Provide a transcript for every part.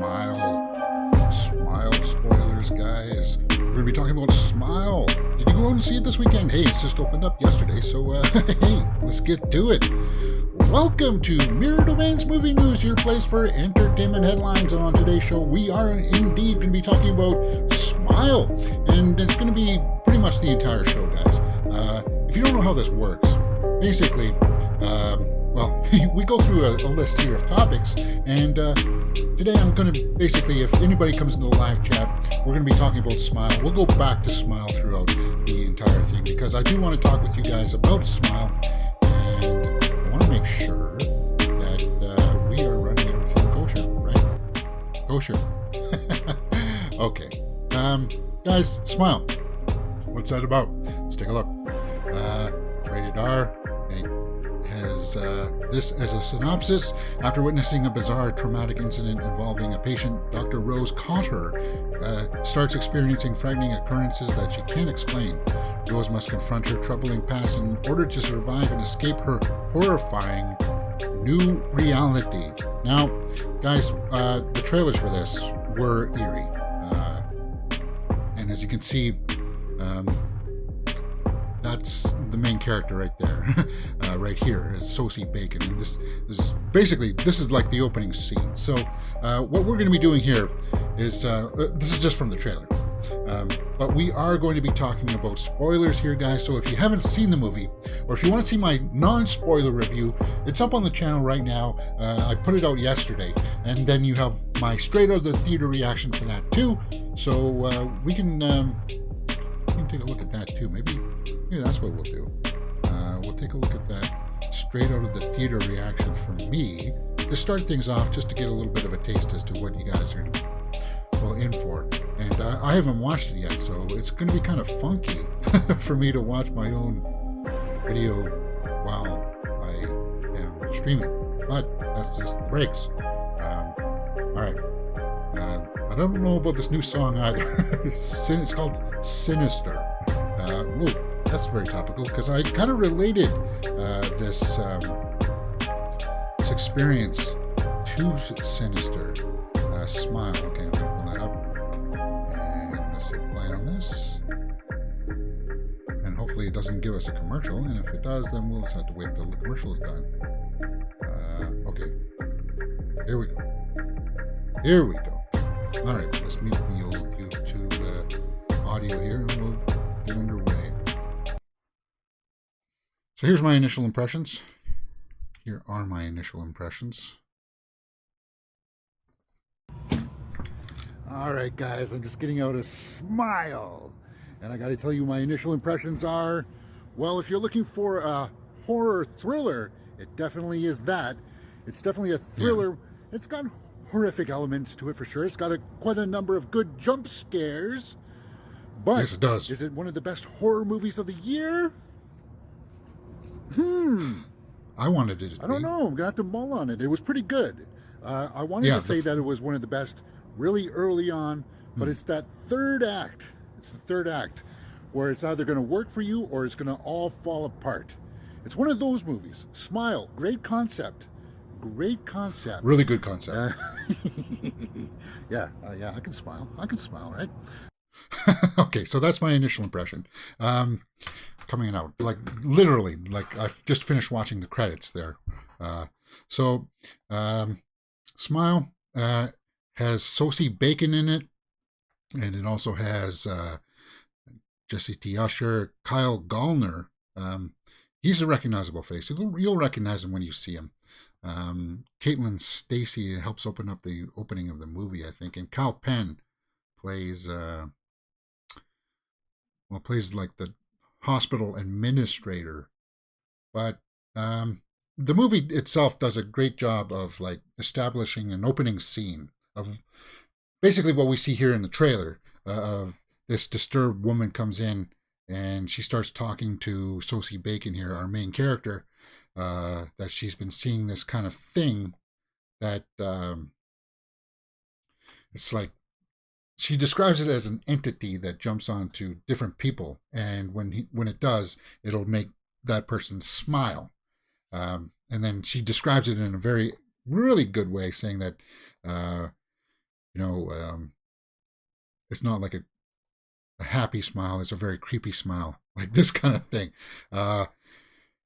Smile spoilers, guys. We're going to be talking about Smile. Did you go out and see it this weekend? Hey, it's just opened up yesterday, so hey, let's get to it. Welcome to Mirror Domain's Movie News, your place for entertainment headlines. And on today's show, we are indeed going to be talking about Smile. And it's going to be pretty much the entire show, guys. If you don't know how this works, basically, we go through a list here of topics, and today I'm going to basically, if anybody comes into the live chat, we're going to be talking about Smile. We'll go back to Smile throughout the entire thing, because I do want to talk with you guys about Smile, and I want to make sure that we are running everything kosher, right? Kosher. Okay. Guys, Smile. What's that about? Let's take a look. It's rated R. Has this as a synopsis. After witnessing a bizarre traumatic incident involving a patient, Dr. Rose Cotter starts experiencing frightening occurrences that she can't explain. Rose must confront her troubling past in order to survive and escape her horrifying new reality. Now, guys, the trailers for this were eerie. And as you can see, that's the main character right there, right here, is Sosie Bacon. And this is basically, this is like the opening scene. So what we're going to be doing here is, this is just from the trailer. But we are going to be talking about spoilers here, guys. So if you haven't seen the movie, or if you want to see my non-spoiler review, it's up on the channel right now. I put it out yesterday. And then you have my straight out of the theater reaction for that too. So we can take a look at that too. Maybe that's what we'll do. We'll take a look at that straight out of the theater reaction from me to start things off, just to get a little bit of a taste as to what you guys are in for. And I haven't watched it yet, so it's going to be kind of funky for me to watch my own video while I am streaming. But that's just the breaks. All right. I don't know about this new song either. It's called Sinister. That's very topical, because I kind of related this experience to Sinister. Smile. Okay, I'm going to pull that up. And let's hit play on this. And hopefully it doesn't give us a commercial. And if it does, then we'll just have to wait till the commercial is done. Okay. Here we go. Here we go. All right, let's mute the old YouTube audio here, and we'll get underway. So here's my initial impressions. Here are my initial impressions. All right, guys, I'm just getting out a Smile. And I got to tell you, my initial impressions are, well, if you're looking for a horror thriller, it definitely is that. It's definitely a thriller. Yeah. It's got horrific elements to it for sure. It's got quite a number of good jump scares. But yes, it does. Is it one of the best horror movies of the year? I wanted it to be. I don't know. I'm going to have to mull on it. It was pretty good. I wanted to say that it was one of the best really early on, but it's that third act. It's the third act where it's either going to work for you or it's going to all fall apart. It's one of those movies. Smile. Great concept. Great concept. Really good concept. Yeah, I can smile. I can smile, right? Okay, so that's my initial impression. Coming out, like literally, like I've just finished watching the credits there. Smile has Sosie Bacon in it, and it also has Jesse T. Usher, Kyle Gallner. He's a recognizable face. You'll recognize him when you see him. Caitlin Stacy helps open up the opening of the movie, I think, and Cal Penn plays like the hospital administrator. But the movie itself does a great job of like establishing an opening scene of basically what we see here in the trailer. Of this disturbed woman comes in and she starts talking to Sosie Bacon here, our main character, that she's been seeing this kind of thing that it's like, she describes it as an entity that jumps onto different people, and when it does, it'll make that person smile. And then she describes it in a very, really good way, saying that You know, it's not like a happy smile. It's a very creepy smile, like this kind of thing.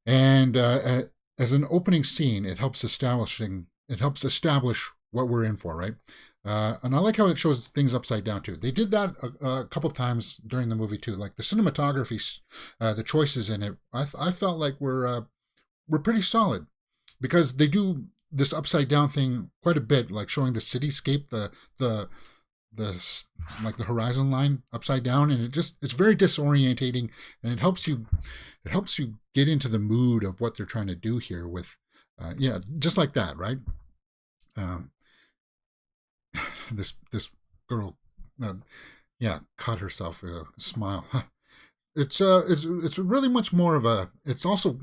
And as an opening scene, it helps establish what we're in for, right? And I like how it shows things upside down too. They did that a couple times during the movie too. Like the cinematography, the choices in it, I felt like were pretty solid because they do this upside down thing quite a bit, like showing the cityscape, the the like the horizon line upside down, and it's very disorientating, and it helps you get into the mood of what they're trying to do here with yeah, just like that, right? um, this girl yeah, caught herself a smile. It's really much more of a, it's also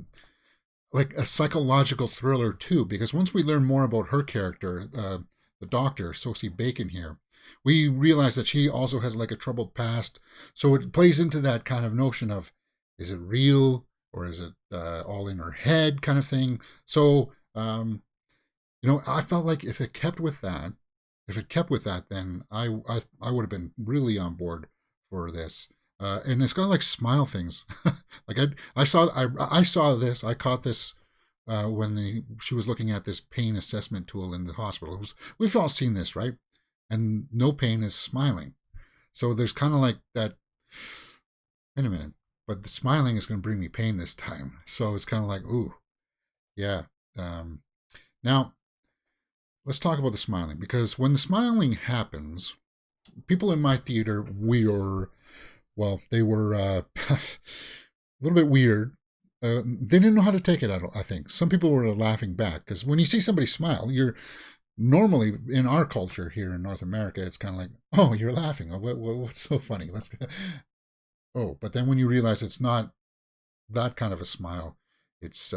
like a psychological thriller too, because once we learn more about her character, the doctor Sosie Bacon here, we realize that she also has like a troubled past. So it plays into that kind of notion of, is it real or is it all in her head kind of thing. So I felt like if it kept with that, then I would have been really on board for this. And it's got like smile things. Like I saw this. I caught this when she was looking at this pain assessment tool in the hospital. We've all seen this, right? And no pain is smiling. So there's kind of like that. Wait a minute, but the smiling is going to bring me pain this time. So it's kind of like, ooh, yeah. Now let's talk about the smiling, because when the smiling happens, people in my theater, they were a little bit weird. They didn't know how to take it, I think. Some people were laughing back, because when you see somebody smile, you're normally, in our culture here in North America, it's kind of like, oh, you're laughing. Oh, what's so funny? Oh, but then when you realize it's not that kind of a smile, it's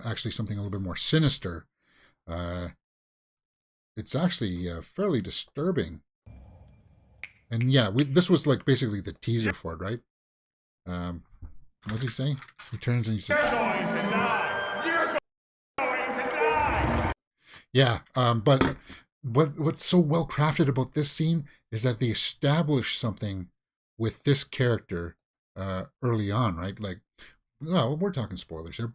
actually something a little bit more sinister. Uh, it's actually fairly disturbing. And yeah, this was like basically the teaser for it, right? What's he saying? He turns and he says, "You're going to die. You're going to die." Yeah, but what's so well crafted about this scene is that they establish something with this character early on, right? Like, well, we're talking spoilers here.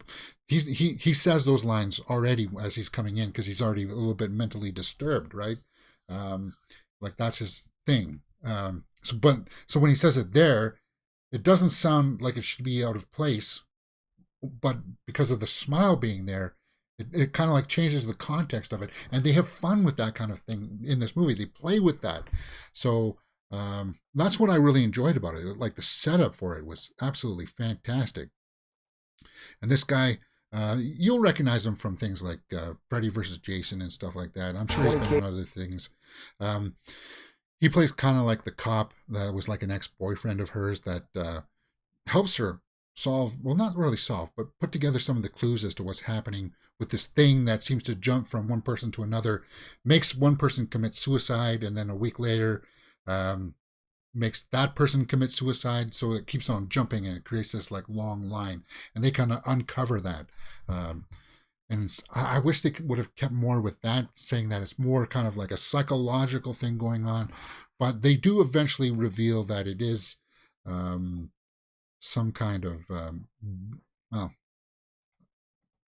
He says those lines already as he's coming in, because he's already a little bit mentally disturbed, right? Like that's his thing. So when he says it there, it doesn't sound like it should be out of place, but because of the smile being there, it kind of like changes the context of it, and they have fun with that kind of thing in this movie. They play with that, so that's what I really enjoyed about it. Like the setup for it was absolutely fantastic. And this guy, you'll recognize him from things like Freddy versus Jason and stuff like that. I'm sure he's been in other things. He plays kind of like the cop that was like an ex-boyfriend of hers that helps her solve, well, not really solve, but put together some of the clues as to what's happening with this thing that seems to jump from one person to another, makes one person commit suicide, and then a week later makes that person commit suicide. So it keeps on jumping, and it creates this like long line, and they kind of uncover that. And I wish they would have kept more with that, saying that it's more kind of like a psychological thing going on. But they do eventually reveal that it is some kind of, well,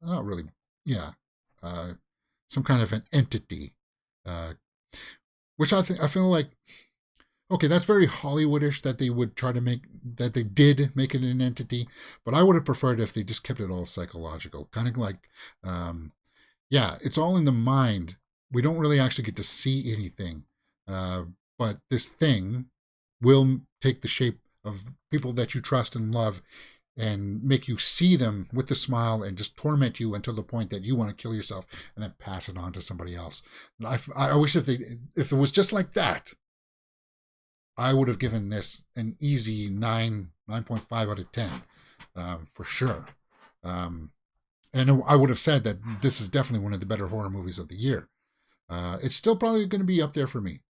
not really, yeah, some kind of an entity, which I feel like, okay, that's very Hollywoodish that they would try to that they did make it an entity, but I would have preferred if they just kept it all psychological, kind of like, yeah, it's all in the mind. We don't really actually get to see anything, but this thing will take the shape of people that you trust and love, and make you see them with the smile and just torment you until the point that you want to kill yourself and then pass it on to somebody else. I wish if it was just like that, I would have given this an easy 9.5 out of 10, for sure. And I would have said that this is definitely one of the better horror movies of the year. It's still probably going to be up there for me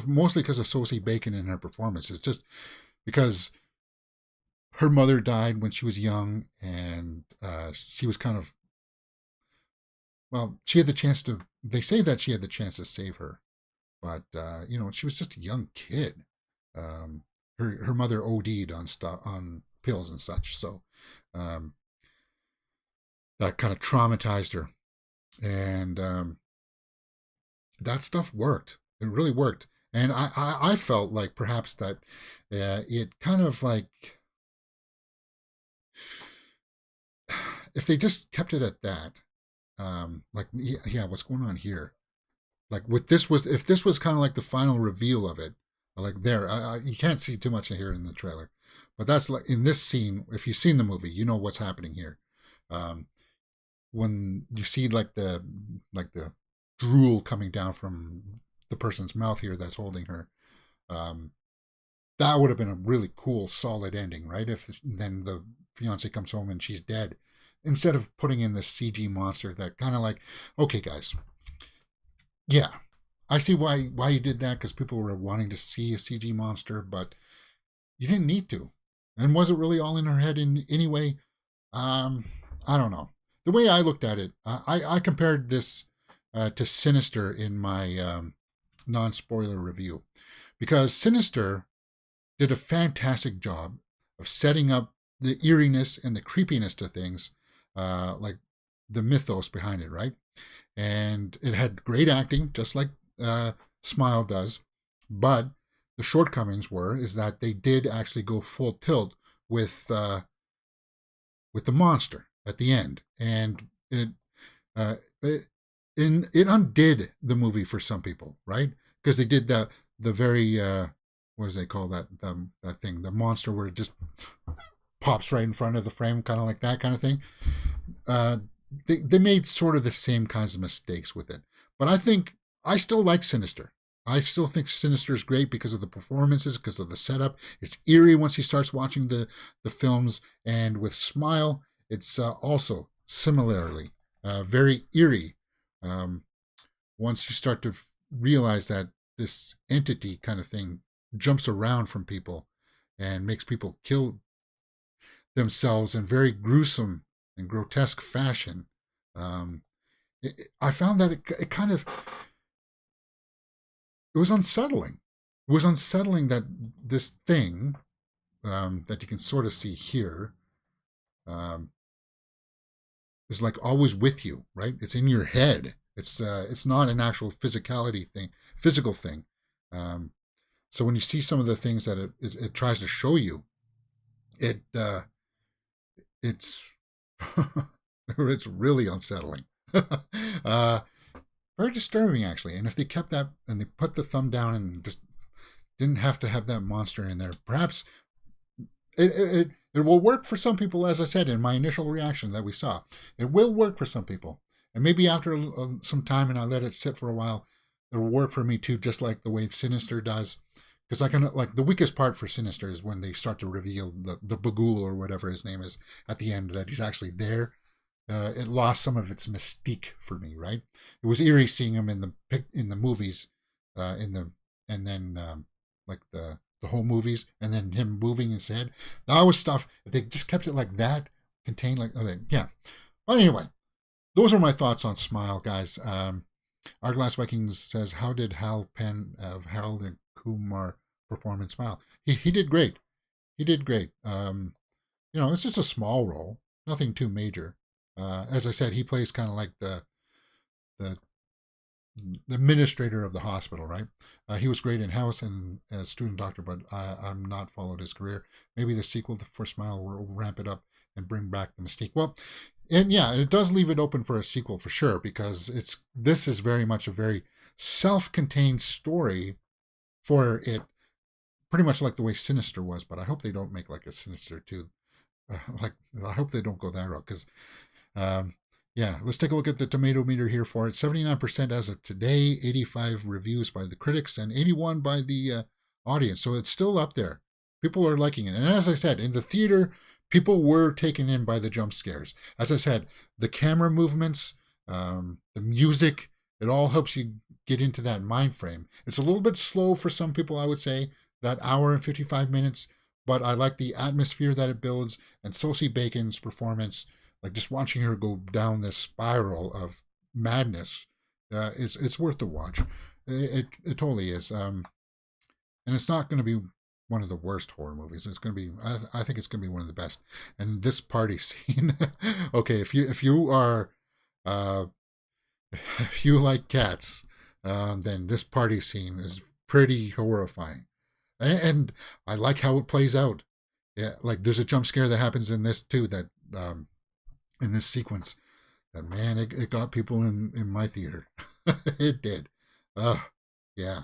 mostly because of Sosie Bacon and her performance. It's just because her mother died when she was young, and she was kind of, well, she had the chance to, they say that she had the chance to save her. But she was just a young kid. Her mother OD'd on pills and such, so that kind of traumatized her, and that stuff worked. It really worked, and I felt like perhaps that it kind of like, if they just kept it at that, like, yeah, what's going on here? Like, if this was kind of like the final reveal of it, like there, you can't see too much here in the trailer, but that's like in this scene. If you've seen the movie, you know what's happening here. When you see like the drool coming down from the person's mouth here that's holding her, that would have been a really cool, solid ending, right? If then the fiance comes home and she's dead, instead of putting in this CG monster that kind of like, okay, guys, yeah, I see why you did that, because people were wanting to see a CG monster, but you didn't need to. And was it really all in her head in any way? I don't know. The way I looked at it, I compared this to Sinister in my non-spoiler review, because Sinister did a fantastic job of setting up the eeriness and the creepiness to things, like the mythos behind it, right? And it had great acting, just like Smile does, but the shortcomings is that they did actually go full tilt with the monster at the end, and it undid the movie for some people, right? Because they did the very what do they call that thing, the monster where it just pops right in front of the frame, kind of like that kind of thing. They made sort of the same kinds of mistakes with it, but I still like Sinister. I still think Sinister is great because of the performances, because of the setup. It's eerie once he starts watching the films, and with Smile, it's also similarly very eerie. Once you start to realize that this entity kind of thing jumps around from people and makes people kill themselves in very gruesome and grotesque fashion, I found that it kind of, it was unsettling. It was unsettling that this thing that you can sort of see here is like always with you, right? It's in your head. It's not an actual physical thing. So when you see some of the things that it tries to show you, it's it's really unsettling. Very disturbing, actually. And if they kept that and they put the thumb down and just didn't have to have that monster in there, perhaps it will work for some people. As I said in my initial reaction that we saw, it will work for some people, and maybe after some time and I let it sit for a while, it'll work for me too, just like the way Sinister does. Because I can, like, the weakest part for Sinister is when they start to reveal the Bagul or whatever his name is at the end, that he's actually there. It lost some of its mystique for me, right? It was eerie seeing him in the movies, and then like the whole movies, and then him moving his head. That was stuff. If they just kept it like that, contained like, okay, yeah. But anyway, those are my thoughts on Smile, guys. Our Glass Vikings says, how did Hal Penn of Harold and Kumar perform in Smile? He did great. He did great. It's just a small role, nothing too major. As I said, he plays kind of like the administrator of the hospital, right? He was great in House and as student doctor, but I'm not followed his career. Maybe the sequel for Smile will ramp it up and bring back the mystique. Well, and yeah, it does leave it open for a sequel for sure, because this is very much a very self-contained story for it, pretty much like the way Sinister was. But I hope they don't make like a Sinister 2. I hope they don't go that route, because yeah, let's take a look at the tomato meter here for it. 79% as of today, 85 reviews by the critics, and 81 by the audience. So it's still up there. People are liking it. And as I said, in the theater, people were taken in by the jump scares. As I said, the camera movements, the music, it all helps you get into that mind frame. It's a little bit slow for some people, I would say, that hour and 55 minutes, but I like the atmosphere that it builds, and Sosie Bacon's performance, like just watching her go down this spiral of madness, it's worth the watch. it totally is. And it's not going to be one of the worst horror movies. It's going to be, I think it's going to be one of the best. And this party scene, okay, if you are, uh, if you like cats, then this party scene is pretty horrifying. And I like how it plays out. Yeah, like there's a jump scare that happens in this too. That in this sequence, that man, it got people in my theater. It did. Yeah.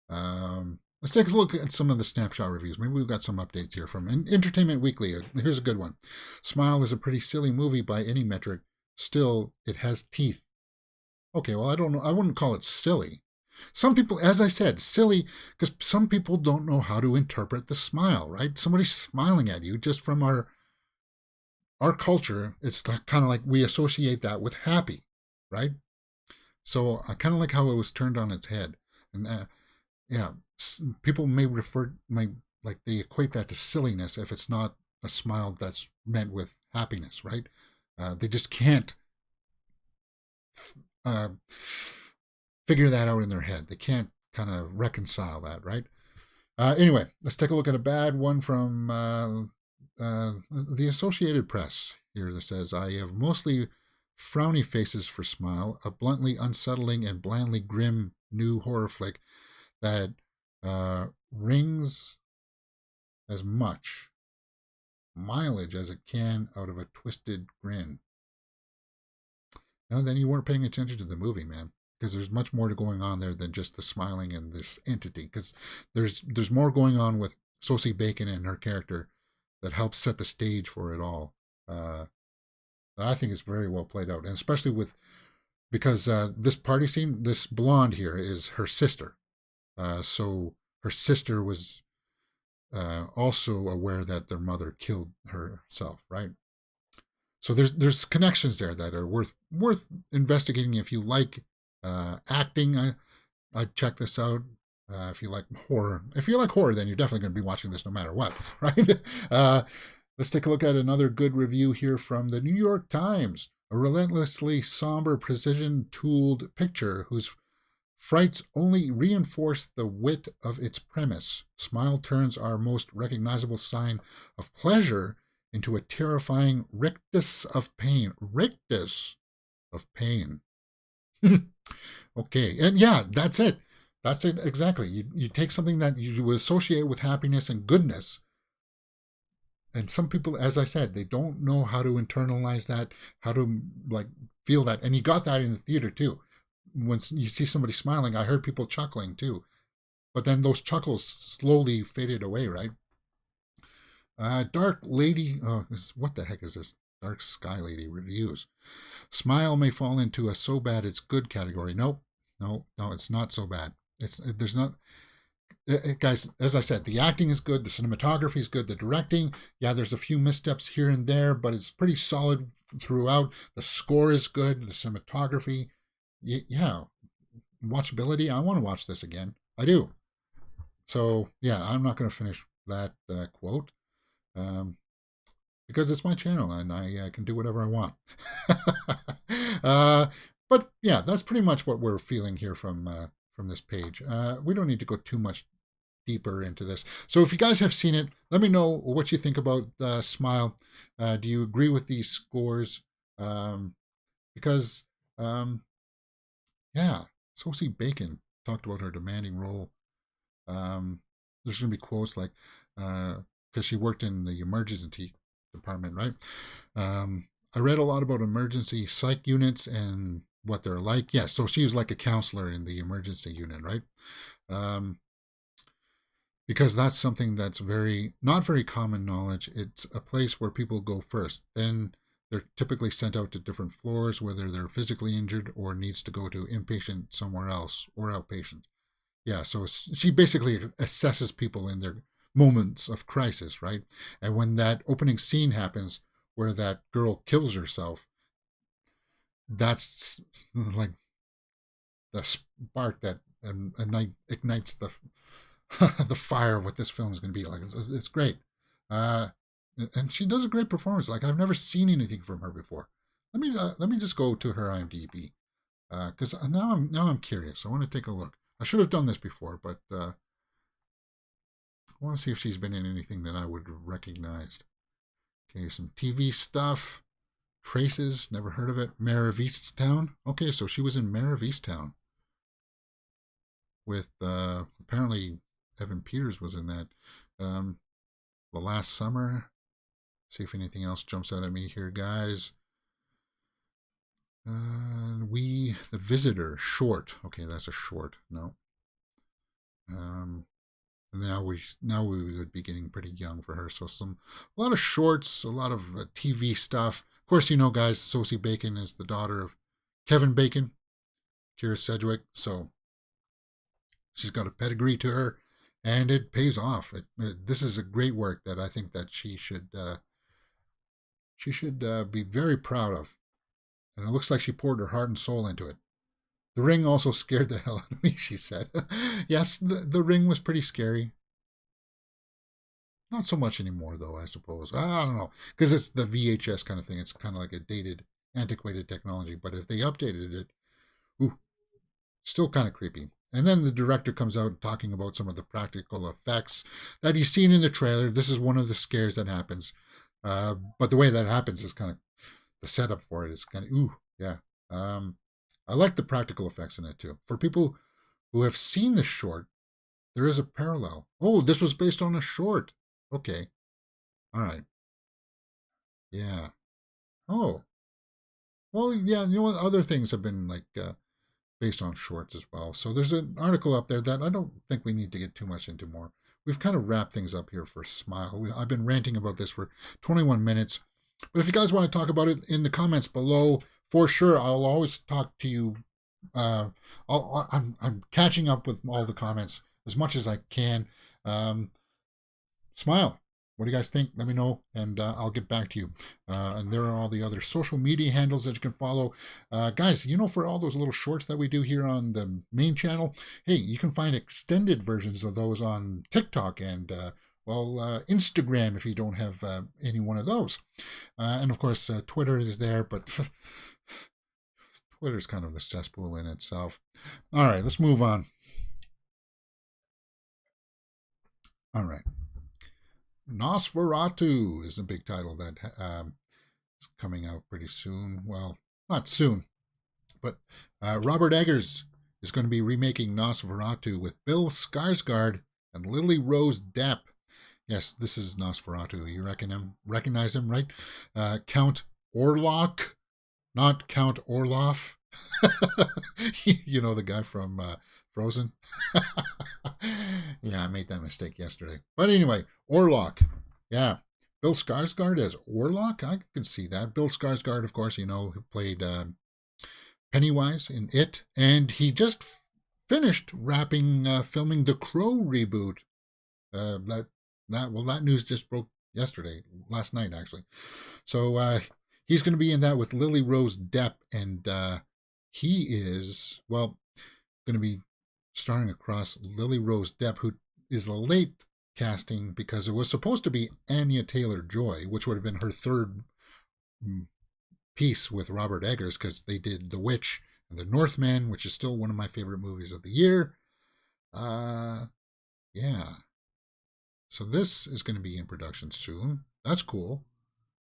Let's take a look at some of the snapshot reviews. Maybe we've got some updates here from Entertainment Weekly. Here's a good one. Smile is a pretty silly movie by any metric. Still, it has teeth. Okay, well, I don't know. I wouldn't call it silly. Some people, as I said, silly, because some people don't know how to interpret the smile, right? Somebody's smiling at you just from our culture. It's kind of like we associate that with happy, right? So I kind of like how it was turned on its head. And yeah, people may they equate that to silliness if it's not a smile that's meant with happiness, right? They just can't figure that out in their head. They can't kind of reconcile that, right? Anyway, let's take a look at a bad one from the Associated Press. Here that says, I have mostly frowny faces for Smile, a bluntly unsettling and blandly grim new horror flick that rings as much mileage as it can out of a twisted grin. Now then, you weren't paying attention to the movie, man, because there's much more going on there than just the smiling and this entity, because there's more going on with Sosie Bacon and her character that helps set the stage for it all. I think it's very well played out, and especially because this party scene, this blonde here is her sister. So her sister was also aware that their mother killed herself, right? So there's connections there that are worth investigating. If you like acting, I'd check this out. If you like horror, then you're definitely going to be watching this no matter what, right? Let's take a look at another good review here from the New York Times. A relentlessly somber, precision-tooled picture whose frights only reinforce the wit of its premise. Smile turns our most recognizable sign of pleasure into a terrifying rictus of pain. Rictus of pain. Okay, and yeah, that's it. That's it, exactly. You take something that you associate with happiness and goodness, and some people, as I said, they don't know how to internalize that, how to feel that. And you got that in the theater too. When you see somebody smiling, I heard people chuckling too. But then those chuckles slowly faded away, right? Dark Lady, what the heck is this? Dark Sky Lady reviews. Smile may fall into a so bad it's good category. No, it's not so bad. Guys, as I said, the acting is good, the cinematography is good, the directing, yeah, there's a few missteps here and there, but it's pretty solid throughout. The score is good, the cinematography, yeah, watchability. I want to watch this again. I do. So yeah, I'm not going to finish that quote because it's my channel and I can do whatever I want. But yeah, that's pretty much what we're feeling here from this page. We don't need to go too much deeper into this. So if you guys have seen it, let me know what you think about Smile. Do you agree with these scores? Because yeah, Sosie Bacon talked about her demanding role. There's going to be quotes like, because she worked in the emergency department, right? I read a lot about emergency psych units and what they're like. Yeah, so she was like a counselor in the emergency unit, right? Because that's something that's not very common knowledge. It's a place where people go first. Then they're typically sent out to different floors, whether they're physically injured or needs to go to inpatient somewhere else or outpatient. Yeah, so she basically assesses people in their moments of crisis, right? And when that opening scene happens where that girl kills herself, that's like the spark that ignites the the fire of what this film is going to be like. It's great. And she does a great performance. Like, I've never seen anything from her before. Let me just go to her IMDb because now I'm curious. I want to take a look. I should have done this before, but I want to see if she's been in anything that I would have recognized. Okay, some TV stuff. Traces, never heard of it. Mare of Easttown. Okay, so she was in Mare of Easttown with apparently Evan Peters was in that. The Last Summer. See if anything else jumps out at me here, guys. The Visitor, short. Okay, that's a short. No. Now we would be getting pretty young for her. So a lot of shorts, a lot of TV stuff. Of course, you know, guys, Sosie Bacon is the daughter of Kevin Bacon, Kira Sedgwick. So she's got a pedigree to her, and it pays off. This is a great work that I think that she should be very proud of. And it looks like she poured her heart and soul into it. The Ring also scared the hell out of me, she said. Yes, the Ring was pretty scary. Not so much anymore, though, I suppose. I don't know. Because it's the VHS kind of thing. It's kind of like a dated, antiquated technology. But if they updated it, ooh, still kind of creepy. And then the director comes out talking about some of the practical effects that he's seen in the trailer. This is one of the scares that happens. But the way that happens is kind of, the setup for it is kind of, ooh, yeah. I like the practical effects in it, too. For people who have seen the short, there is a parallel. Oh, this was based on a short. Okay. All right. Yeah. Oh. Well, yeah, you know what? Other things have been, like, based on shorts as well. So there's an article up there that I don't think we need to get too much into more. We've kind of wrapped things up here for Smile. I've been ranting about this for 21 minutes. But if you guys want to talk about it in the comments below, for sure, I'll always talk to you. I'm catching up with all the comments as much as I can. Smile. What do you guys think? Let me know, and I'll get back to you. And there are all the other social media handles that you can follow. Guys, you know, for all those little shorts that we do here on the main channel, hey, you can find extended versions of those on TikTok and Instagram if you don't have any one of those. And of course, Twitter is there, but Twitter's kind of the cesspool in itself. All right, let's move on. All right. Nosferatu is a big title that is coming out pretty soon. Well, not soon, but Robert Eggers is going to be remaking Nosferatu with Bill Skarsgård and Lily Rose Depp. Yes, this is Nosferatu. You recognize him, right? Count Orlok, not Count Orloff. You know, the guy from Frozen. Yeah, I made that mistake yesterday. But anyway, Orlok. Yeah, Bill Skarsgård as Orlok. I can see that. Bill Skarsgård, of course, you know, who played Pennywise in It. And he just finished filming the Crow reboot. That news just broke last night, actually. So he's going to be in that with Lily Rose Depp. And he is, well, going to be starring across Lily Rose Depp, who is a late casting because it was supposed to be Anya Taylor-Joy, which would have been her third piece with Robert Eggers, because they did The Witch and The Northman, which is still one of my favorite movies of the year. Yeah. So this is going to be in production soon. That's cool.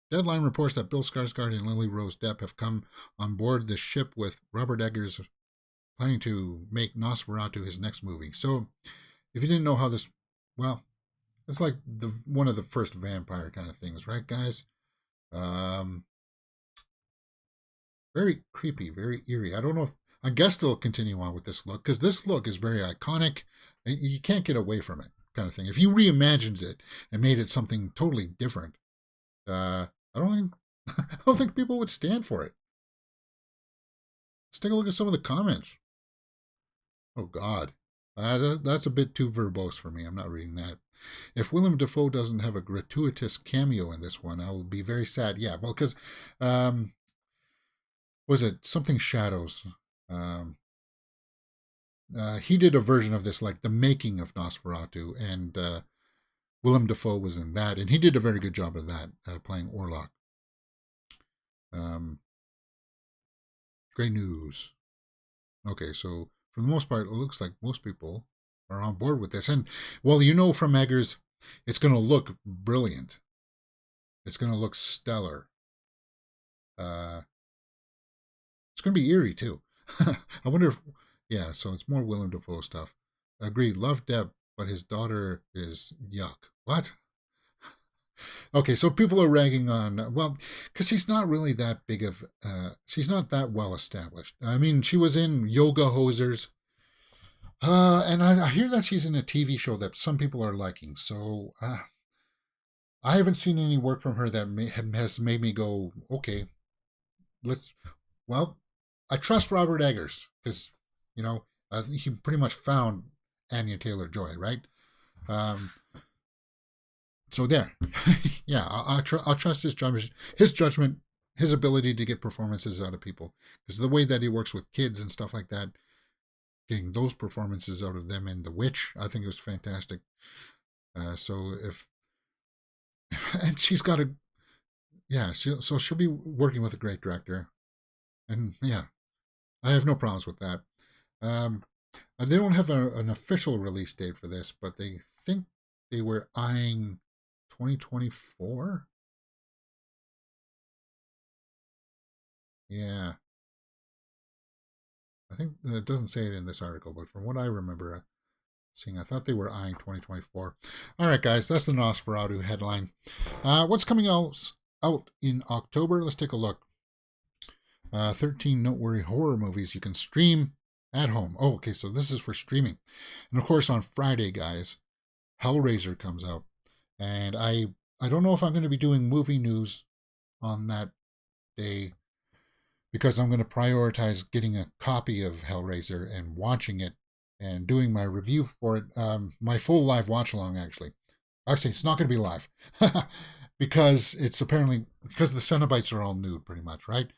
Deadline reports that Bill Skarsgård and Lily Rose Depp have come on board the ship with Robert Eggers, planning to make Nosferatu his next movie. So, if you didn't know how this, well, it's like one of the first vampire kind of things, right, guys? Very creepy, very eerie. I don't know I guess they'll continue on with this look, because this look is very iconic. You can't get away from it, kind of thing. If you reimagined it and made it something totally different, I don't think people would stand for it. Let's take a look at some of the comments. Oh, God. That's a bit too verbose for me. I'm not reading that. If Willem Dafoe doesn't have a gratuitous cameo in this one, I will be very sad. Yeah, well, because, was it Something Shadows? He did a version of this, like the making of Nosferatu, and Willem Dafoe was in that, and he did a very good job of that, playing Orlok. Great news. Okay, so for the most part, it looks like most people are on board with this. And, well, you know from Eggers, it's going to look brilliant. It's going to look stellar. It's going to be eerie, too. I wonder if, yeah, so it's more Willem Dafoe stuff. Agreed, love Deb, but his daughter is yuck. What? Okay, so people are ragging on, well, because she's not really that big of, she's not that well established. I mean, she was in Yoga Hosers, and I hear that she's in a TV show that some people are liking, so I haven't seen any work from her that has made me go, okay, let's, well, I trust Robert Eggers, because, you know, he pretty much found Anya Taylor-Joy, right? So there, yeah, I'll trust his judgment, his ability to get performances out of people. Because the way that he works with kids and stuff like that, getting those performances out of them in The Witch, I think it was fantastic. So if, and she's got a, yeah, so she'll be working with a great director, and yeah, I have no problems with that. They don't have an official release date for this, but they think they were eyeing 2024? Yeah. I think it doesn't say it in this article, but from what I remember seeing, I thought they were eyeing 2024. All right, guys, that's the Nosferatu headline. What's coming out in October? Let's take a look. 13 noteworthy horror movies you can stream at home. Oh, okay, so this is for streaming. And of course, on Friday, guys, Hellraiser comes out. And I don't know if I'm going to be doing movie news on that day, because I'm going to prioritize getting a copy of Hellraiser and watching it and doing my review for it. My full live watch along, actually. Actually, it's not going to be live because it's apparently, because the Cenobites are all nude pretty much, right?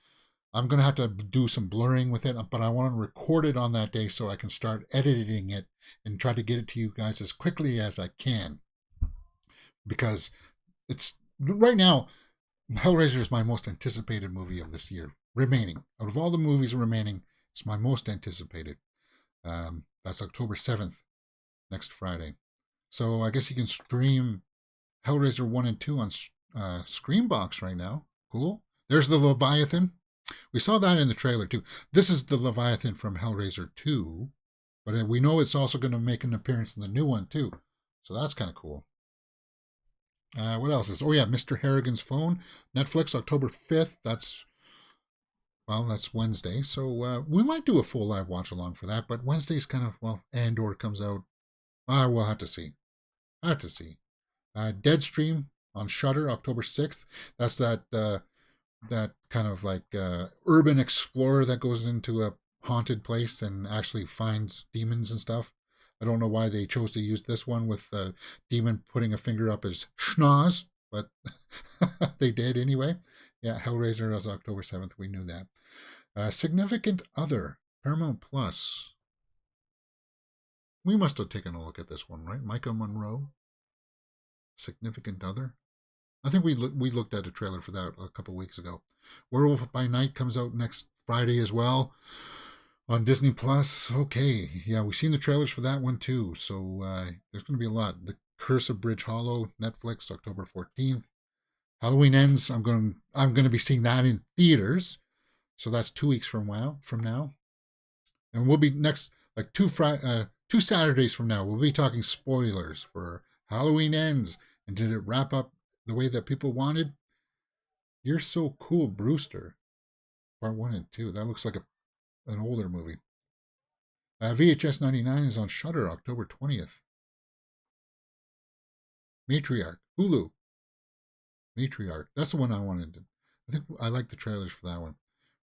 I'm going to have to do some blurring with it, but I want to record it on that day so I can start editing it and try to get it to you guys as quickly as I can. Because it's right now, Hellraiser is my most anticipated movie of this year. Remaining. Out of all the movies remaining, it's my most anticipated. That's October 7th, next Friday. So I guess you can stream Hellraiser 1 and 2 on Screambox right now. Cool. There's the Leviathan. We saw that in the trailer too. This is the Leviathan from Hellraiser 2, but we know it's also going to make an appearance in the new one too. So that's kind of cool. What else is? Oh yeah, Mr. Harrigan's Phone, Netflix, October 5th. That's Wednesday. So we might do a full live watch along for that. But Wednesday's kind of, well, Andor comes out. We'll have to see. Deadstream on Shudder, October 6th. That's that kind of like urban explorer that goes into a haunted place and actually finds demons and stuff. I don't know why they chose to use this one with the demon putting a finger up his schnoz, but they did anyway. Yeah, Hellraiser is October 7th. We knew that. Significant Other, Paramount Plus. We must have taken a look at this one, right? Micah Monroe, Significant Other. I think we looked at a trailer for that a couple weeks ago. Werewolf by Night comes out next Friday as well on Disney Plus. Okay, yeah, we've seen the trailers for that one too. So there's going to be a lot. The Curse of Bridge Hollow, Netflix, October 14th. Halloween Ends. I'm going to be seeing that in theaters. So that's 2 weeks from now, and we'll be next like 2 Saturdays from now. We'll be talking spoilers for Halloween Ends. And did it wrap up the way that people wanted? You're So Cool, Brewster, Part 1 and 2. That looks like an older movie. VHS 99 is on Shudder, October 20th. Matriarch, Hulu. Matriarch. That's the one I wanted. I think I like the trailers for that one.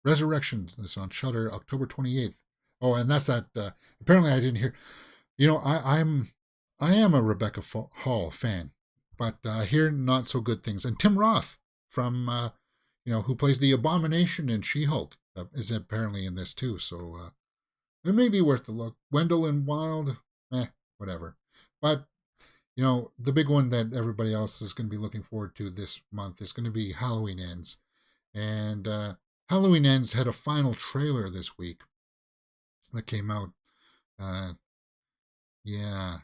Resurrections is on Shudder, October 28th. Oh, and that's that. Apparently, I didn't hear. You know, I am a Rebecca Hall fan, but I hear not so good things. And Tim Roth from who plays the Abomination in She-Hulk, is apparently in this too. So it may be worth a look. Wendell and Wild, whatever. But the big one that everybody else is going to be looking forward to this month is going to be Halloween Ends. And Halloween Ends had a final trailer this week that came out. Uh, yeah.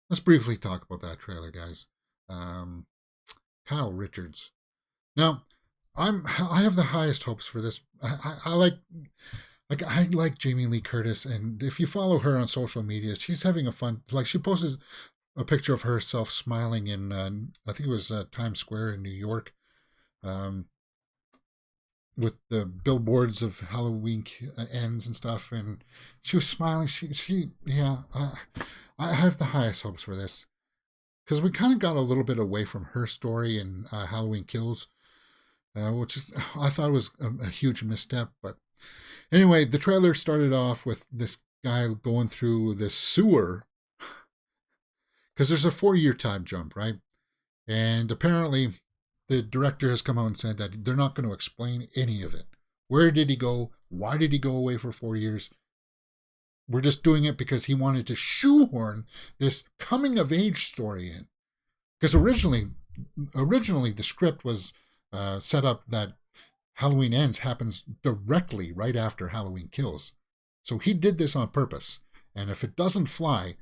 Let's briefly talk about that trailer, guys. Um, Kyle Richards. Now, I have the highest hopes for this. I like Jamie Lee Curtis, and if you follow her on social media, she's having a fun. Like she posted a picture of herself smiling in, I think it was Times Square in New York, um, with the billboards of Halloween ends and stuff, and she was smiling. Yeah. I have the highest hopes for this because we kind of got a little bit away from her story in Halloween Kills, which is I thought was a huge misstep. But anyway, the trailer started off with this guy going through the sewer because there's a 4-year time jump, right? And apparently, the director has come out and said that they're not going to explain any of it. Where did he go? Why did he go away for 4 years? We're just doing it because he wanted to shoehorn this coming of age story in. Because originally the script was set up that Halloween Ends happens directly right after Halloween Kills. So he did this on purpose. And if it doesn't fly,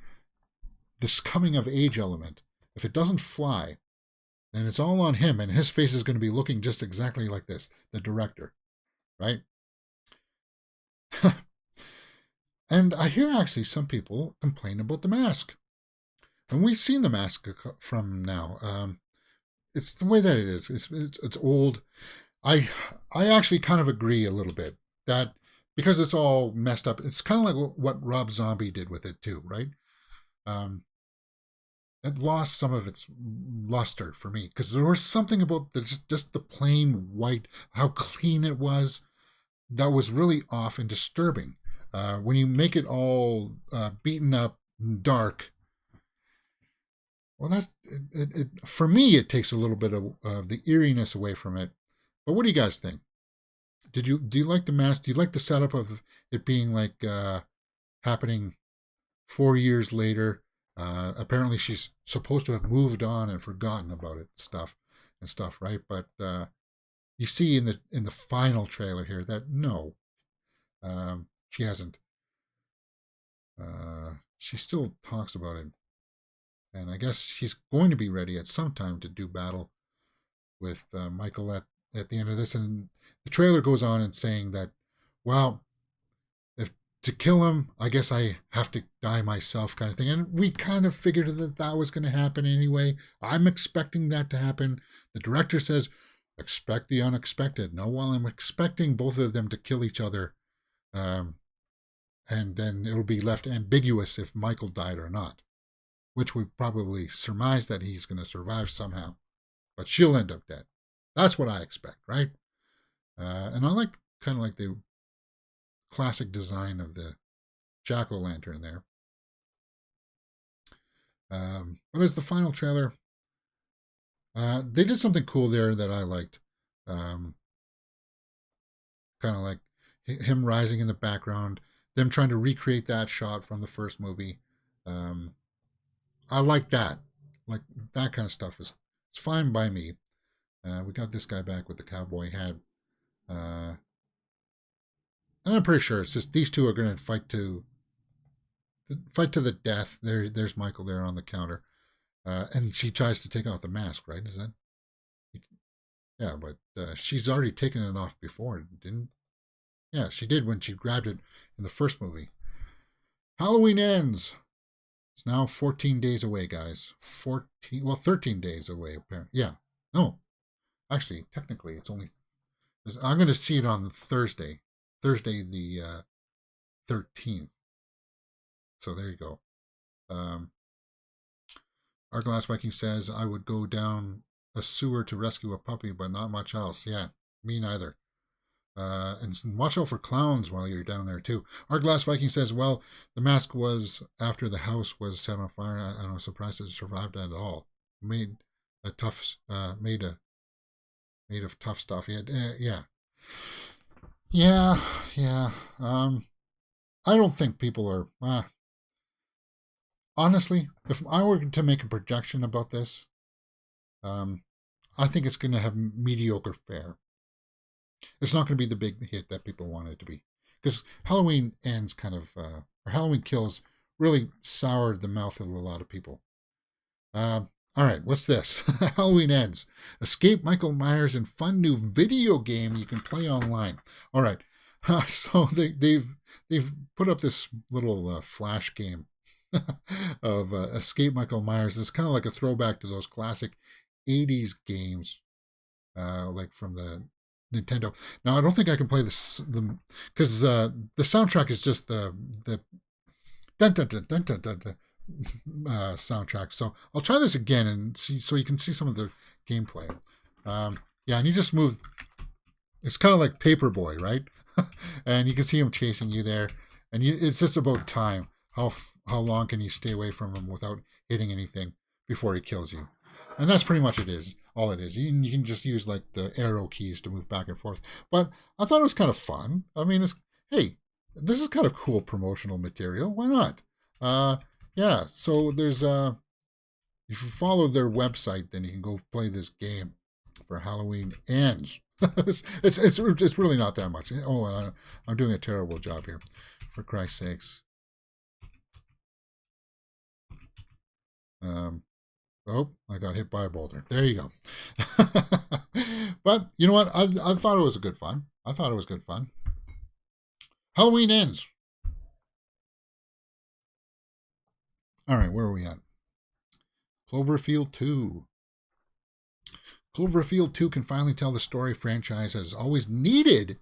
this coming of age element, if it doesn't fly, then it's all on him, and his face is going to be looking just exactly like this, the director, right? And I hear actually some people complain about the mask. And we've seen the mask from now. It's the way that it is. It's old. I actually kind of agree a little bit that because it's all messed up, it's kind of like what Rob Zombie did with it too, right? It lost some of its luster for me because there was something about just the plain white, how clean it was, that was really off and disturbing. When you make it all beaten up, dark, well, that's it. For me, it takes a little bit of the eeriness away from it. But what do you guys think? Do you like the mask? Do you like the setup of it being like happening 4 years later? Apparently, she's supposed to have moved on and forgotten about it, stuff, right? But you see in the final trailer here that no, she hasn't. She still talks about it, and I guess she's going to be ready at some time to do battle with Michael at the end of this. And the trailer goes on and saying that, well, if to kill him, I guess I have to die myself, kind of thing. And we kind of figured that was going to happen anyway. I'm expecting that to happen. The director says, expect the unexpected. No, well, I'm expecting both of them to kill each other. And then it'll be left ambiguous if Michael died or not, which we probably surmise that he's going to survive somehow. But she'll end up dead. That's what I expect, right? And I kind of like the classic design of the jack-o'-lantern there. But as the final trailer, they did something cool there that I liked. Kind of like him rising in the background, them trying to recreate that shot from the first movie. I like that. Like that kind of stuff it's fine by me. We got this guy back with the cowboy hat. And I'm pretty sure it's just these two are going to fight to the death. There's Michael there on the counter. And she tries to take off the mask, right? Is that? Yeah, but she's already taken it off before, didn't? Yeah, she did when she grabbed it in the first movie. Halloween Ends. It's now 14 days away, guys. 13 days away, apparently. Yeah. No. Actually, technically, it's only... I'm going to see it on Thursday. Thursday the 13th. So there you go. Our Glass Viking says, I would go down a sewer to rescue a puppy, but not much else. Yeah, me neither. And watch out for clowns while you're down there too. Our Glass Viking says, well, the mask was after the house was set on fire. I'm surprised it survived that at all. Made of tough stuff. Yeah. I don't think people are. Honestly, if I were to make a projection about this, I think it's going to have mediocre fare. It's not going to be the big hit that people want it to be. Because Halloween Ends kind of, or Halloween Kills really soured the mouth of a lot of people. All right, what's this? Halloween Ends. Escape Michael Myers in fun new video game you can play online. All right, so they've put up this little flash game of Escape Michael Myers. It's kind of like a throwback to those classic 80s games, like from the Nintendo. Now, I don't think I can play this because the soundtrack is just the dun dun dun dun dun dun, dun soundtrack. So I'll try this again and see, so you can see some of the gameplay. Yeah, and you just move. It's kind of like Paperboy, right? And you can see him chasing you there, and it's just about time. How long can you stay away from him without hitting anything before he kills you? And that's pretty much all it is. You can just use like the arrow keys to move back and forth. But I thought it was kind of fun. I mean, hey, this is kind of cool promotional material. Why not? Yeah, so there's if you follow their website, then you can go play this game for Halloween Ends. it's really not that much. Oh, I'm doing a terrible job here, for Christ's sakes. Oh, I got hit by a boulder. There you go. But you know what? I thought it was good fun. Halloween Ends. All right, where are we at? Cloverfield 2. Cloverfield 2 can finally tell the story franchise has always needed.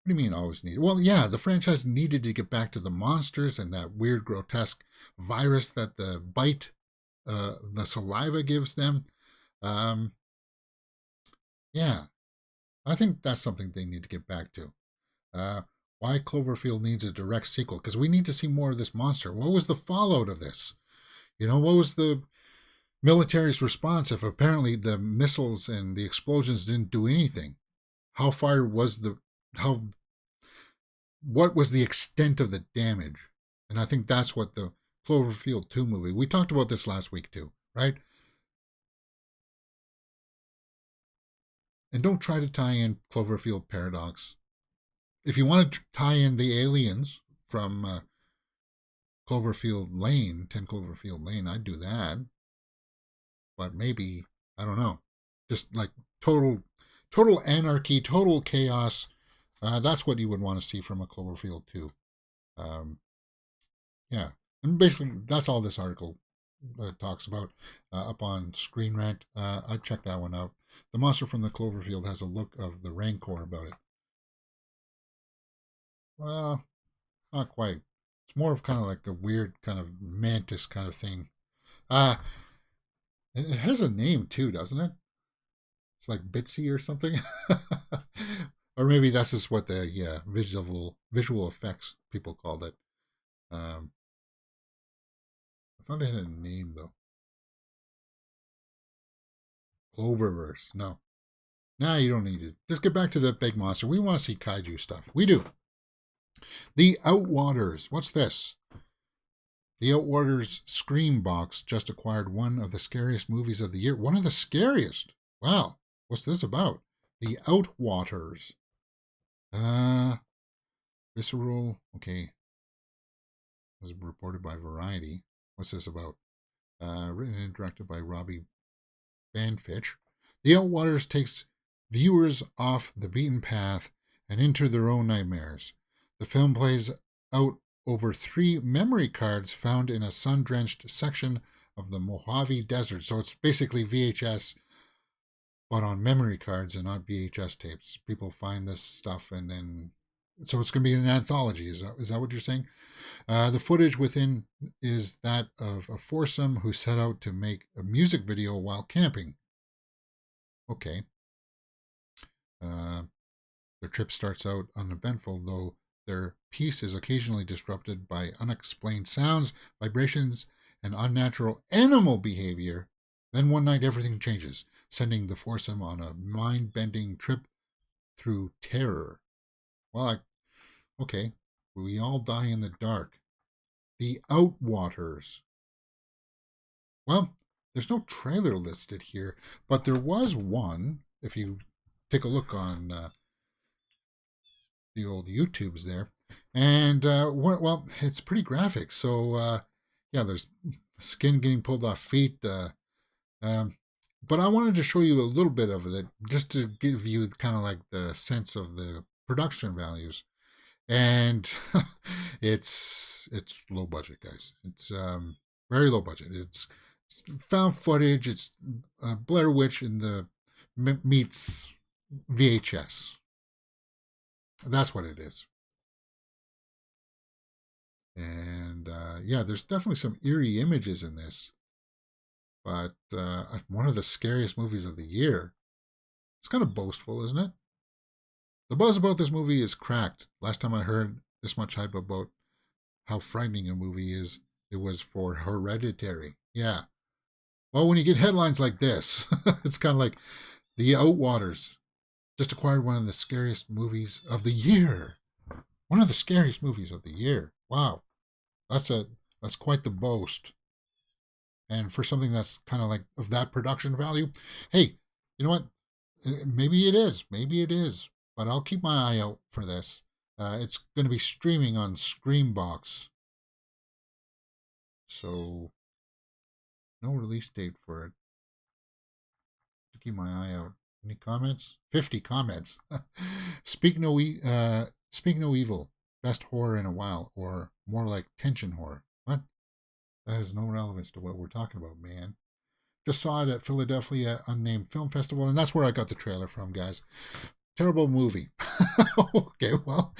What do you mean always needed? Well, yeah, the franchise needed to get back to the monsters and that weird, grotesque virus that the saliva gives them. Yeah, I think that's something they need to get back to. Why Cloverfield needs a direct sequel? Because we need to see more of this monster. What was the fallout of this? What was the military's response if apparently the missiles and the explosions didn't do anything? What was the extent of the damage? And I think that's what the Cloverfield 2 movie, we talked about this last week too, right? And don't try to tie in Cloverfield Paradox. If you want to tie in the aliens from 10 Cloverfield Lane, I'd do that. But maybe, I don't know, just like total anarchy, total chaos. That's what you would want to see from a Cloverfield 2. Yeah, and basically that's all this article talks about up on Screen Rant. I'd check that one out. The monster from the Cloverfield has a look of the Rancor about it. Well, not quite. It's more of kind of like a weird kind of mantis kind of thing. It has a name too, doesn't it? It's like Bitsy or something. Or maybe that's just what the visual effects people called it. I thought it had a name though. Cloververse. No. Nah, you don't need it. Just get back to the big monster. We want to see kaiju stuff. We do. The Outwaters. What's this? The Outwaters Scream Box just acquired one of the scariest movies of the year. One of the scariest. Wow. What's this about? The Outwaters. Visceral. Okay. Was reported by Variety. What's this about? Written and directed by Robbie Banfitch. The Outwaters takes viewers off the beaten path and into their own nightmares. The film plays out over 3 memory cards found in a sun-drenched section of the Mojave Desert. So it's basically VHS, but on memory cards and not VHS tapes. People find this stuff and then... So it's going to be an anthology. Is that what you're saying? The footage within is that of a foursome who set out to make a music video while camping. Okay. Their trip starts out uneventful, though their peace is occasionally disrupted by unexplained sounds, vibrations, and unnatural animal behavior. Then one night everything changes, sending the foursome on a mind-bending trip through terror. Well, okay, we all die in the dark. The Outwaters. Well, there's no trailer listed here, but there was one. If you take a look on the old YouTubes there, And, well, it's pretty graphic. So, yeah, there's skin getting pulled off feet. Um, but I wanted to show you a little bit of it just to give you kind of like the sense of the production values. And it's low budget, guys. It's very low budget. It's found footage. It's Blair Witch in the meets VHS. That's what it is. And yeah, there's definitely some eerie images in this, but one of the scariest movies of the year. It's kind of boastful, isn't it? The buzz about this movie is cracked. Last time I heard this much hype about how frightening a movie is, it was for Hereditary. Yeah. Well, when you get headlines like this, it's kind of like the Outwaters just acquired one of the scariest movies of the year. One of the scariest movies of the year. Wow. That's quite the boast. And for something that's kind of like of that production value, hey, you know what? Maybe it is. Maybe it is. But I'll keep my eye out for this. It's going to be streaming on Screambox. So, no release date for it. To keep my eye out. Any comments? 50 comments. Speak no evil. Best horror in a while, or more like tension horror. What? That has no relevance to what we're talking about, man. Just saw it at Philadelphia Unnamed Film Festival, and that's where I got the trailer from, guys. Terrible movie. Okay, well,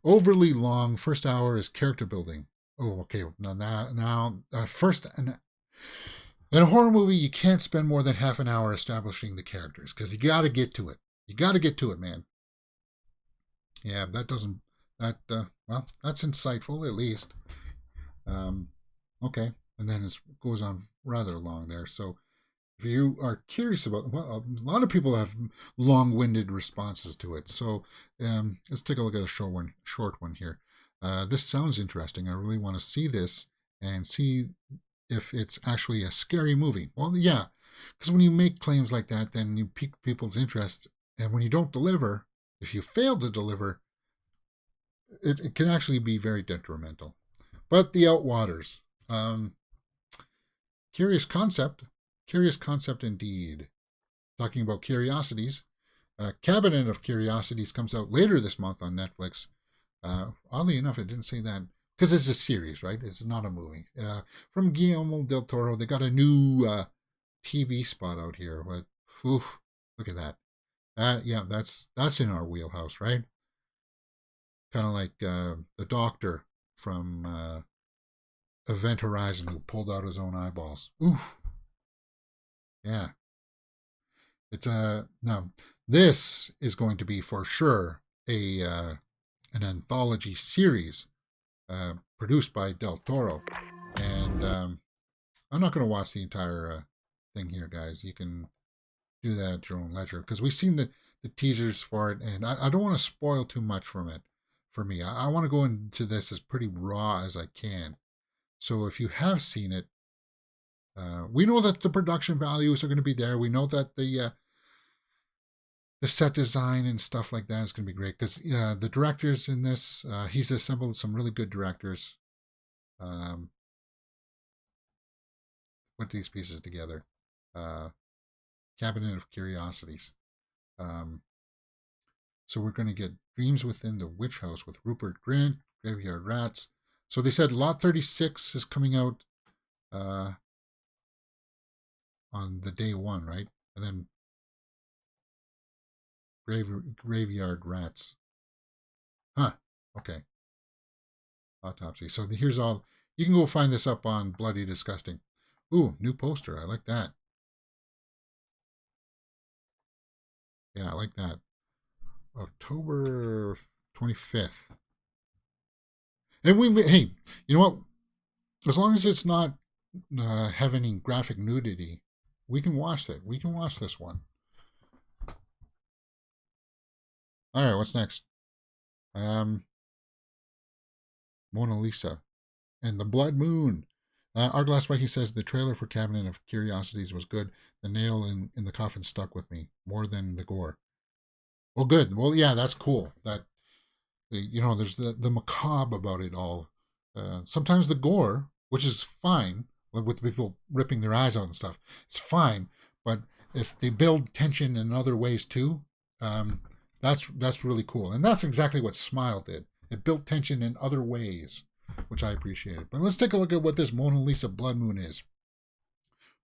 overly long. First hour is character building. Oh, okay. Now, first, in a horror movie, you can't spend more than half an hour establishing the characters because you got to get to it. You got to get to it, man. Yeah, well, that's insightful at least. Okay, and then it goes on rather long there. So if you are curious about, well, a lot of people have long-winded responses to it. So let's take a look at a short one here. This sounds interesting. I really want to see this and see if it's actually a scary movie. Well, yeah, because when you make claims like that, then you pique people's interest. And when you don't deliver, if you fail to deliver, it can actually be very detrimental. But the Outwaters, curious concept indeed. Talking about Curiosities, Cabinet of Curiosities comes out later this month on Netflix. Oddly enough, it didn't say that because it's a series, right? It's not a movie. From Guillermo del Toro, they got a new TV spot out here. But, oof, look at that. Yeah, that's in our wheelhouse, right? Kind of like the Doctor from Event Horizon who pulled out his own eyeballs. Oof. Yeah. It's now this is going to be for sure an anthology series produced by Del Toro, and I'm not going to watch the entire thing here, guys. You can do that at your own leisure because we've seen the teasers for it, and I don't want to spoil too much from it. For me, I want to go into this as pretty raw as I can. So if you have seen it, we know that the production values are going to be there. We know that the set design and stuff like that is going to be great because the directors in this, he's assembled some really good directors. Put these pieces together. Cabinet of Curiosities. So we're going to get Dreams Within the Witch House with Rupert Grint, Graveyard Rats. So they said Lot 36 is coming out on the day one, right? And then Graveyard Rats. Huh. Okay. Autopsy. So here's all. You can go find this up on Bloody Disgusting. Ooh, new poster. I like that. Yeah, I like that. October 25th. And hey, you know what? As long as it's not having any graphic nudity, we can watch that. We can watch this one. All right, what's next? Mona Lisa and the Blood Moon. Arglass Viking says the trailer for Cabinet of Curiosities was good. The nail in the coffin stuck with me more than the gore. Well, good. Well, yeah, that's cool. That There's the macabre about it all. Sometimes the gore, which is fine, like with people ripping their eyes out and stuff, it's fine. But if they build tension in other ways too, that's really cool. And that's exactly what Smile did. It built tension in other ways, which I appreciated. But let's take a look at what this Mona Lisa Blood Moon is.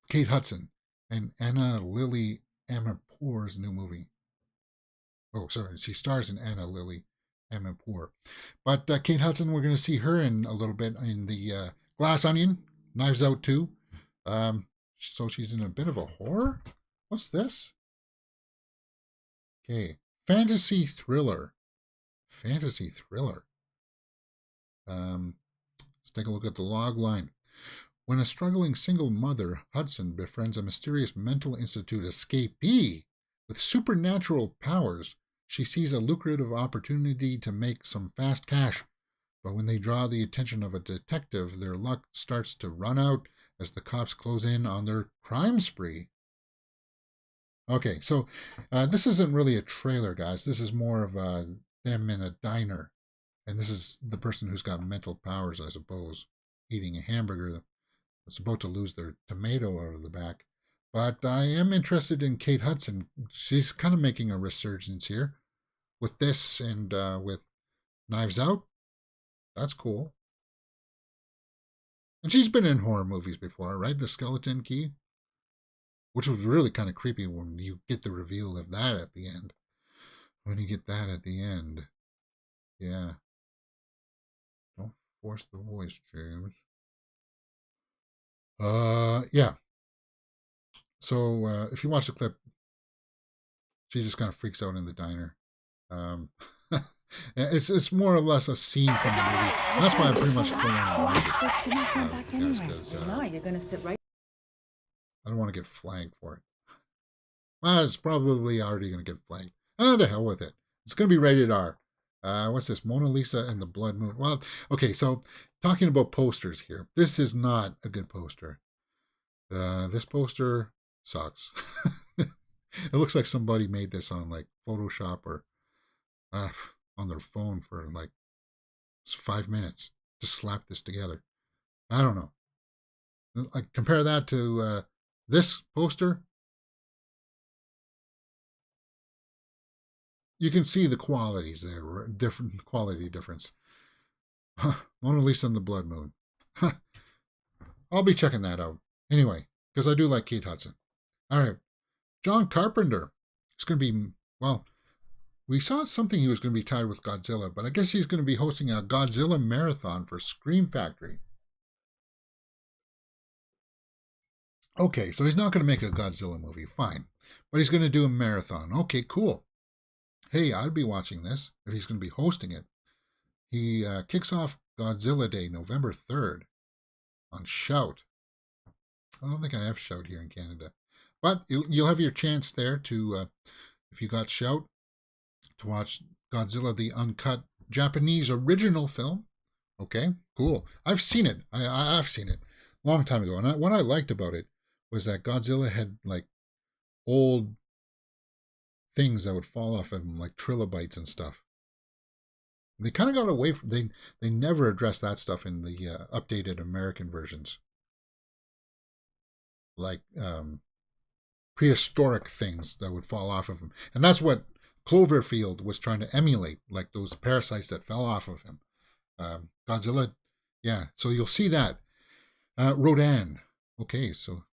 Kate Hudson and Anna Lily Amirpour's new movie. Oh, sorry, she stars in Anna Lily Amirpour. But Kate Hudson, we're going to see her in a little bit in the Glass Onion, Knives Out 2. So she's in a bit of a horror? What's this? Okay, fantasy thriller. Fantasy thriller. Let's take a look at the log line. When a struggling single mother, Hudson, befriends a mysterious mental institute escapee with supernatural powers, she sees a lucrative opportunity to make some fast cash. But when they draw the attention of a detective, their luck starts to run out as the cops close in on their crime spree. Okay, so this isn't really a trailer, guys. This is more of them in a diner. And this is the person who's got mental powers, I suppose, eating a hamburger that's about to lose their tomato out of the back. But I am interested in Kate Hudson. She's kind of making a resurgence here with this and with Knives Out. That's cool. And she's been in horror movies before, right? The Skeleton Key, which was really kind of creepy when you get the reveal of that at the end. When you get that at the end. Yeah. Don't force the voice, James. Yeah. So if you watch the clip, she just kind of freaks out in the diner. It's more or less a scene from the movie. And that's why I pretty much don't want to watch it, guys, because I don't want to get flagged for it. Well, it's probably already going to get flagged. Oh, the hell with it. It's going to be rated R. What's this? Mona Lisa and the Blood Moon. Well, okay, so talking about posters here. This is not a good poster. This poster sucks. It looks like somebody made this on like Photoshop or on their phone for like 5 minutes to slap this together. I don't know. Like compare that to this poster. You can see the qualities there, different quality difference. Mona Lisa and the Blood Moon. I'll be checking that out. Anyway, because I do like Kate Hudson. All right. John Carpenter. It's going to be, well, we saw something he was going to be tied with Godzilla, but I guess he's going to be hosting a Godzilla marathon for Scream Factory. Okay, so he's not going to make a Godzilla movie. Fine. But he's going to do a marathon. Okay, cool. Hey, I'd be watching this if he's going to be hosting it. He kicks off Godzilla Day, November 3rd on Shout. I don't think I have Shout here in Canada. But you'll have your chance there to, if you got Shout, to watch Godzilla the Uncut Japanese original film. Okay, cool. I've seen it. I've seen it a long time ago. And what I liked about it was that Godzilla had like old things that would fall off of him, like trilobites and stuff. And they kind of got away from, they never addressed that stuff in the updated American versions. Like prehistoric things that would fall off of him. And that's what Cloverfield was trying to emulate, like those parasites that fell off of him. Godzilla, yeah, so you'll see that. Rodan. Okay, so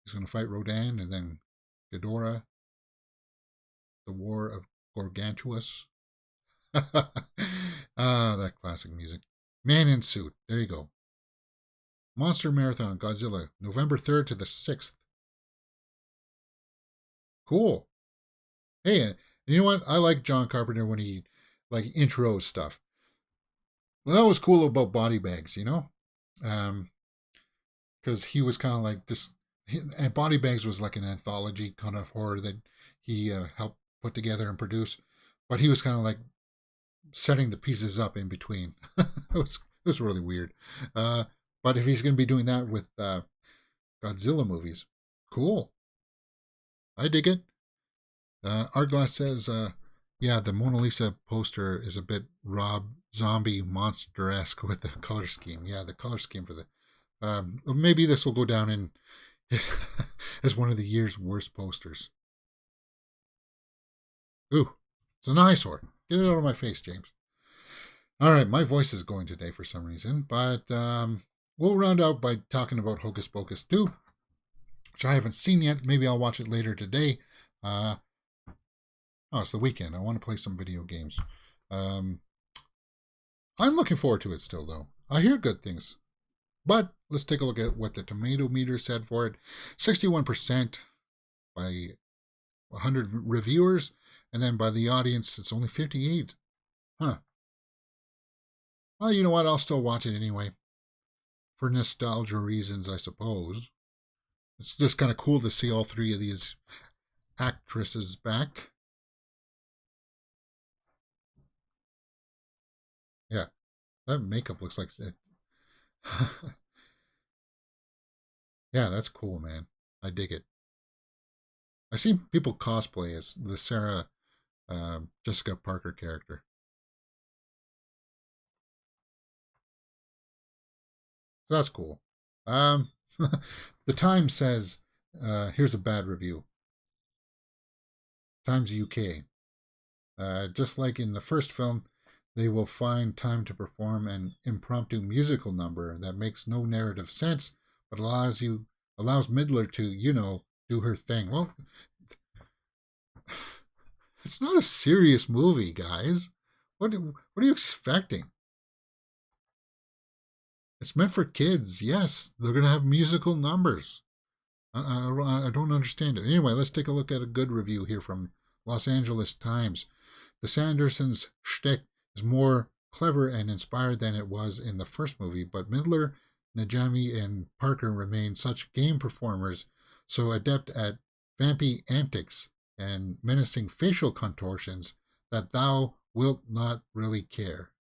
he's going to fight Rodan and then Ghidorah. The War of Gargantuous. That classic music. Man in Suit. There you go. Monster Marathon Godzilla, November 3rd to the 6th. Cool. Hey, and you know what? I like John Carpenter when he like intros stuff. Well, that was cool about Body Bags, you know? Because he was kind of like this, and Body Bags was like an anthology kind of horror that he helped put together and produce, but he was kind of like setting the pieces up in between. it was really weird. But if he's going to be doing that with Godzilla movies, cool. I dig it. Artglass says, Yeah, the Mona Lisa poster is a bit Rob Zombie monster-esque with the color scheme. Yeah, the color scheme for the maybe this will go down in as, as one of the year's worst posters. Ooh, it's an eyesore. Get it out of my face, James. All right, my voice is going today for some reason, but we'll round out by talking about Hocus Pocus 2, which I haven't seen yet. Maybe I'll watch it later today. Oh, it's the weekend. I want to play some video games. Um, I'm looking forward to it still, though. I hear good things. But let's take a look at what the tomato meter said for it. 61% by 100 reviewers, and then by the audience, it's only 58. Huh. Well, you know what? I'll still watch it anyway. For nostalgia reasons, I suppose. It's just kind of cool to see all three of these actresses back. Yeah, that makeup looks like it. Yeah, that's cool, man. I dig it. I've seen people cosplay as the Sarah Jessica Parker character. So that's cool. Um, the Times says, here's a bad review. Times UK. Just like in the first film, they will find time to perform an impromptu musical number that makes no narrative sense, but allows Midler to, do her thing. Well, it's not a serious movie, guys. What are you expecting? It's meant for kids. Yes, they're going to have musical numbers. I don't understand it. Anyway, let's take a look at a good review here from Los Angeles Times. The Sandersons' shtick is more clever and inspired than it was in the first movie, but Midler, Najami, and Parker remain such game performers, so adept at vampy antics and menacing facial contortions that thou wilt not really care.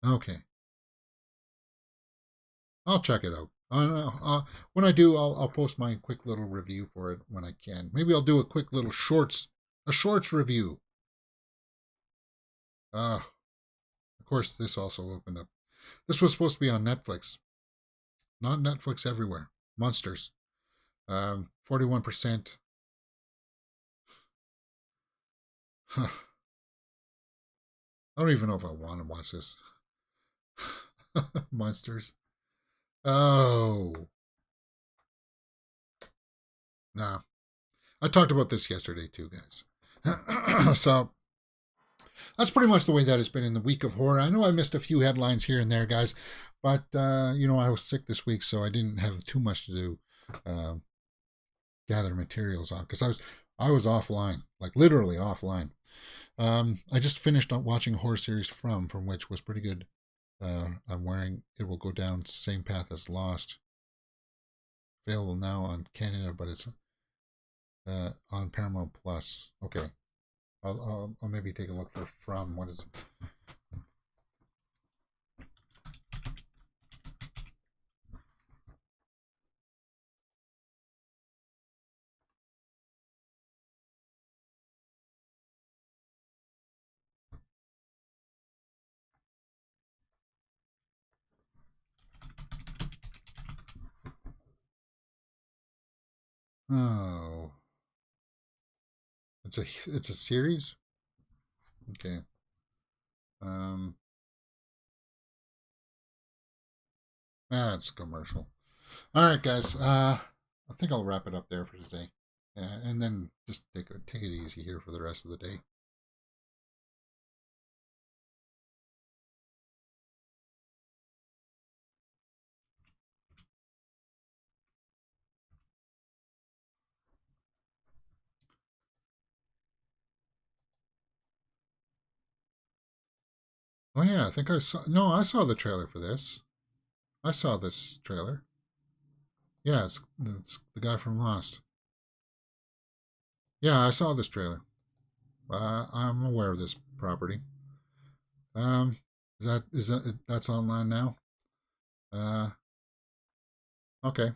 Okay, I'll check it out. When I do, I'll post my quick little review for it when I can. Maybe I'll do a quick little a shorts review. Of course, this also opened up. This was supposed to be on Netflix. Not Netflix everywhere. Monsters. 41%. Huh. I don't even know if I want to watch this. Monsters. Oh. Nah. I talked about this yesterday too, guys. So that's pretty much the way that has been in the week of horror. I know I missed a few headlines here and there, guys, but I was sick this week, so I didn't have too much to do. Gather materials on because I was offline, like literally offline. I just finished watching a horror series from which was pretty good. I'm wearing It Will Go Down the Same Path as Lost. Available now on Canada, but it's on Paramount Plus. Okay, I'll maybe take a look for From. What is it? Oh, it's a series. Okay. It's a commercial. All right, guys. I think I'll wrap it up there for today, and then just take it easy here for the rest of the day. Oh yeah, I think I saw. No, I saw the trailer for this. I saw this trailer. Yeah, it's the guy from Lost. Yeah, I saw this trailer. I'm aware of this property. Um, that's online now? Uh, okay.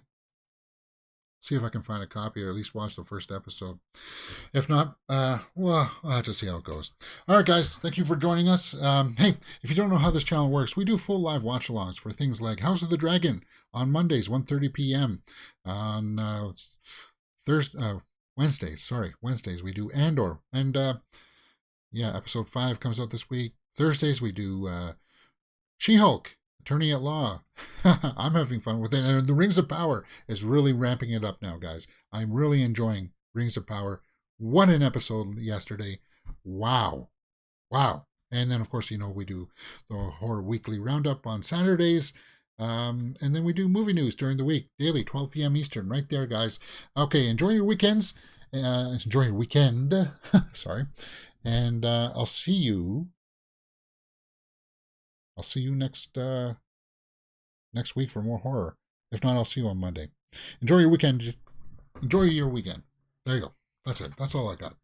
See if I can find a copy or at least watch the first episode. If not, well, I'll have to see how it goes. All right, guys, thank you for joining us. Hey, if you don't know how this channel works, we do full live watch-alongs for things like House of the Dragon on Mondays, 1:30 p.m. On Wednesdays we do Andor. And, episode 5 comes out this week. Thursdays we do She-Hulk, Attorney at Law. I'm having fun with it. And the Rings of Power is really ramping it up now, guys. I'm really enjoying Rings of Power. What an episode yesterday. Wow. And then, of course, we do the Horror Weekly Roundup on Saturdays. And then we do movie news during the week, daily, 12 p.m. Eastern, right there, guys. Okay, enjoy your weekends. Enjoy your weekend. Sorry. And I'll see you next week for more horror. If not, I'll see you on Monday. Enjoy your weekend. Enjoy your weekend. There you go. That's it. That's all I got.